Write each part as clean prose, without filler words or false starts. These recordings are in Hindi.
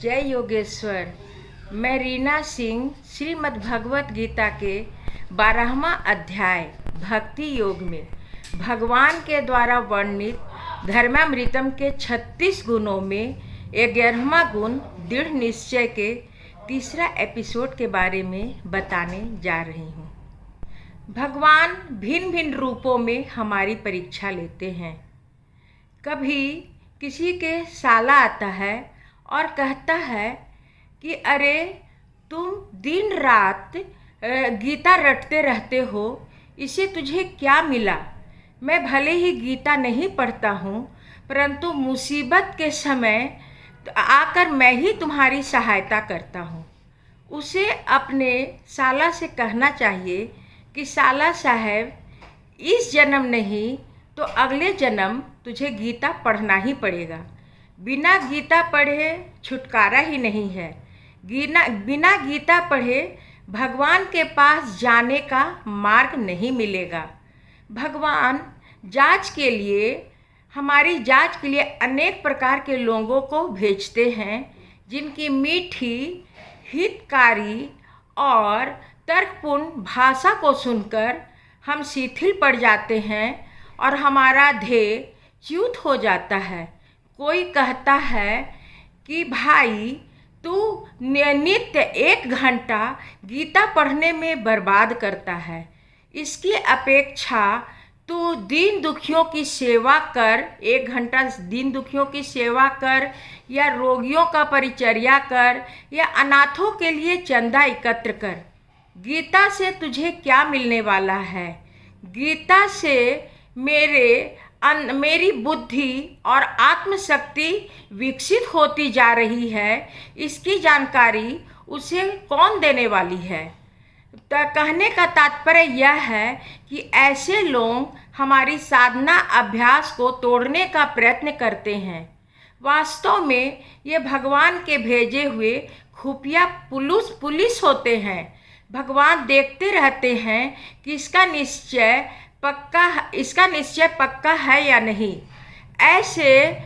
जय योगेश्वर। मैं रीना सिंह श्रीमद् भगवत गीता के 12वां अध्याय भक्ति योग में भगवान के द्वारा वर्णित धर्मामृतम के 36 गुणों में 11वां गुण दृढ़ निश्चय के तीसरा एपिसोड के बारे में बताने जा रही हूँ। भगवान भिन्न भिन्न रूपों में हमारी परीक्षा लेते हैं। कभी किसी के साला आता है और कहता है कि अरे तुम दिन रात गीता रटते रहते हो, इससे तुझे क्या मिला? मैं भले ही गीता नहीं पढ़ता हूँ, परंतु मुसीबत के समय आकर मैं ही तुम्हारी सहायता करता हूँ। उसे अपने साला से कहना चाहिए कि साला साहब, इस जन्म नहीं तो अगले जन्म तुझे गीता पढ़ना ही पड़ेगा। बिना गीता पढ़े छुटकारा ही नहीं है। बिना गीता पढ़े भगवान के पास जाने का मार्ग नहीं मिलेगा। भगवान हमारी जांच के लिए अनेक प्रकार के लोगों को भेजते हैं, जिनकी मीठी, हितकारी और तर्कपूर्ण भाषा को सुनकर हम शिथिल पड़ जाते हैं और हमारा ध्येय च्युत हो जाता है। कोई कहता है कि भाई तू नित्य 1 घंटा गीता पढ़ने में बर्बाद करता है, इसकी अपेक्षा तू दीन दुखियों की सेवा कर, 1 घंटा दीन दुखियों की सेवा कर, या रोगियों का परिचर्या कर, या अनाथों के लिए चंदा एकत्र कर। गीता से तुझे क्या मिलने वाला है? गीता से मेरी बुद्धि और आत्मशक्ति विकसित होती जा रही है, इसकी जानकारी उसे कौन देने वाली है? तो कहने का तात्पर्य यह है कि ऐसे लोग हमारी साधना अभ्यास को तोड़ने का प्रयत्न करते हैं। वास्तव में ये भगवान के भेजे हुए खुफिया पुलिस होते हैं। भगवान देखते रहते हैं कि इसका निश्चय पक्का है या नहीं। ऐसे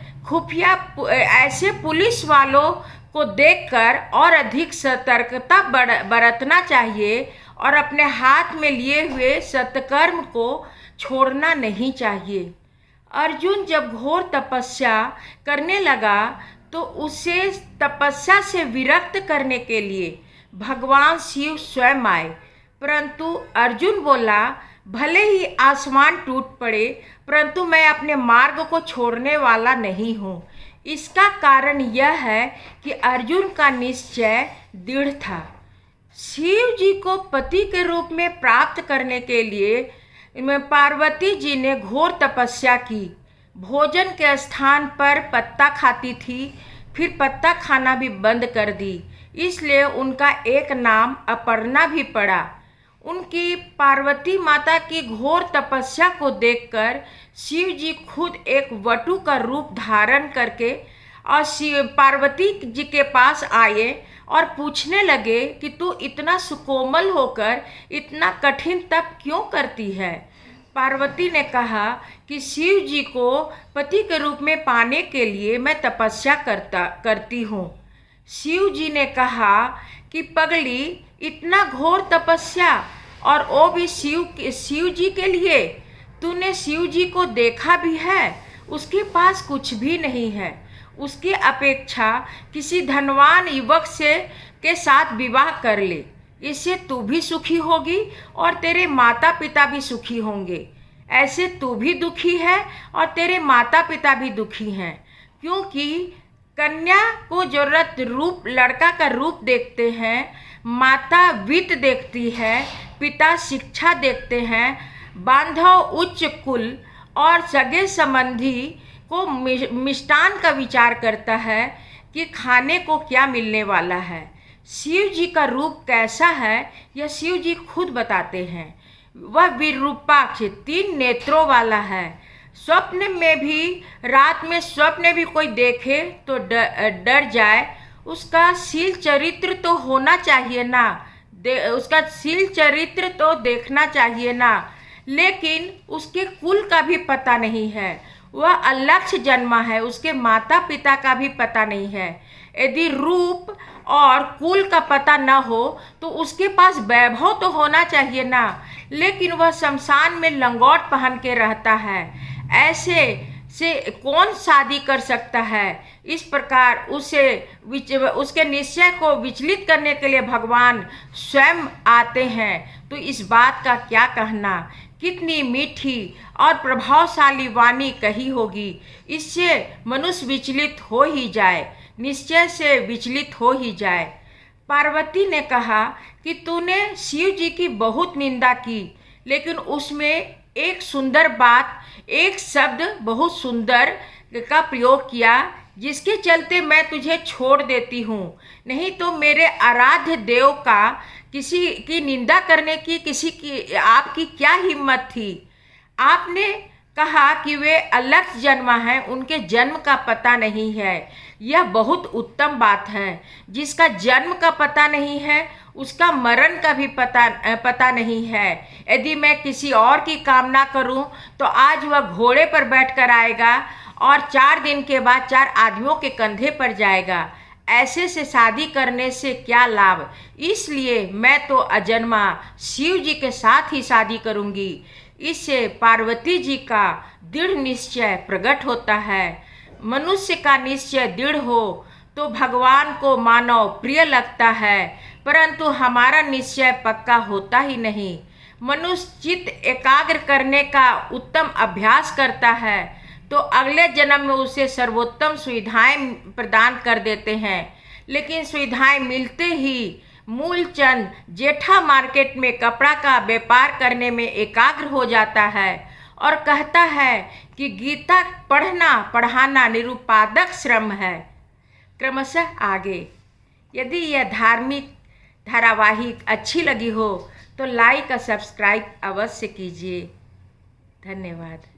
पुलिस वालों को देखकर और अधिक सतर्कता बरतना चाहिए और अपने हाथ में लिए हुए सत्कर्म को छोड़ना नहीं चाहिए। अर्जुन जब घोर तपस्या करने लगा तो उसे तपस्या से विरक्त करने के लिए भगवान शिव स्वयं आए, परंतु अर्जुन बोला, भले ही आसमान टूट पड़े परंतु मैं अपने मार्ग को छोड़ने वाला नहीं हूँ। इसका कारण यह है कि अर्जुन का निश्चय दृढ़ था। शिव जी को पति के रूप में प्राप्त करने के लिए पार्वती जी ने घोर तपस्या की। भोजन के स्थान पर पत्ता खाती थी, फिर पत्ता खाना भी बंद कर दी, इसलिए उनका एक नाम अपर्णा भी पड़ा। उनकी पार्वती माता की घोर तपस्या को देखकर शिव जी खुद एक वटु का रूप धारण करके और पार्वती जी के पास आए और पूछने लगे कि तू इतना सुकोमल होकर इतना कठिन तप क्यों करती है? पार्वती ने कहा कि शिव जी को पति के रूप में पाने के लिए मैं तपस्या करती हूँ। शिव जी ने कहा कि पगली, इतना घोर तपस्या और वो भी शिव जी के लिए? तूने शिव जी को देखा भी है? उसके पास कुछ भी नहीं है। उसकी अपेक्षा किसी धनवान युवक के साथ विवाह कर ले, इससे तू भी सुखी होगी और तेरे माता पिता भी सुखी होंगे। ऐसे तू भी दुखी है और तेरे माता पिता भी दुखी हैं, क्योंकि कन्या को जरूरत रूप लड़का का रूप देखते हैं, माता वित्त देखती है, पिता शिक्षा देखते हैं, बांधव उच्च कुल और सगे संबंधी को मिष्टान का विचार करता है कि खाने को क्या मिलने वाला है। शिव जी का रूप कैसा है यह शिव जी खुद बताते हैं। वह विरूपाक्ष 3 नेत्रों वाला है। स्वप्न में भी, रात में स्वप्न भी कोई देखे तो डर जाए। उसका शील चरित्र तो होना चाहिए ना, उसका शील चरित्र तो देखना चाहिए ना, लेकिन उसके कुल का भी पता नहीं है। वह अलक्ष्य जन्मा है, उसके माता पिता का भी पता नहीं है। यदि रूप और कुल का पता न हो तो उसके पास वैभव तो होना चाहिए ना, लेकिन वह शमशान में लंगोट पहन के रहता है। ऐसे से कौन शादी कर सकता है? इस प्रकार उसके निश्चय को विचलित करने के लिए भगवान स्वयं आते हैं। तो इस बात का क्या कहना? कितनी मीठी और प्रभावशाली वाणी कही होगी। इससे मनुष्य विचलित हो ही जाए, निश्चय से विचलित हो ही जाए। पार्वती ने कहा कि तूने शिव जी की बहुत निंदा की, लेकिन उसमें एक सुंदर बात, एक शब्द बहुत सुंदर का प्रयोग किया, जिसके चलते मैं तुझे छोड़ देती हूँ। नहीं तो मेरे आराध्य देव का किसी की निंदा करने की आपकी क्या हिम्मत थी? आपने कहा कि वे अलग जन्मा हैं, उनके जन्म का पता नहीं है। यह बहुत उत्तम बात है। जिसका जन्म का पता नहीं है उसका मरण का भी पता नहीं है। यदि मैं किसी और की कामना करूं तो आज वह घोड़े पर बैठकर आएगा और 4 दिन के बाद 4 आदमियों के कंधे पर जाएगा। ऐसे से शादी करने से क्या लाभ? इसलिए मैं तो अजन्मा शिव जी के साथ ही शादी करूंगी। इससे पार्वती जी का दृढ़ निश्चय प्रकट होता है। मनुष्य का निश्चय दृढ़ हो तो भगवान को मानव प्रिय लगता है, परंतु हमारा निश्चय पक्का होता ही नहीं। मनुष्य चित्त एकाग्र करने का उत्तम अभ्यास करता है तो अगले जन्म में उसे सर्वोत्तम सुविधाएं प्रदान कर देते हैं, लेकिन सुविधाएं मिलते ही मूलचंद जेठा मार्केट में कपड़ा का व्यापार करने में एकाग्र हो जाता है और कहता है कि गीता पढ़ना पढ़ाना निरुपादक श्रम है। क्रमशः आगे। यदि यह धार्मिक धारावाहिक अच्छी लगी हो तो लाइक और सब्सक्राइब अवश्य कीजिए। धन्यवाद।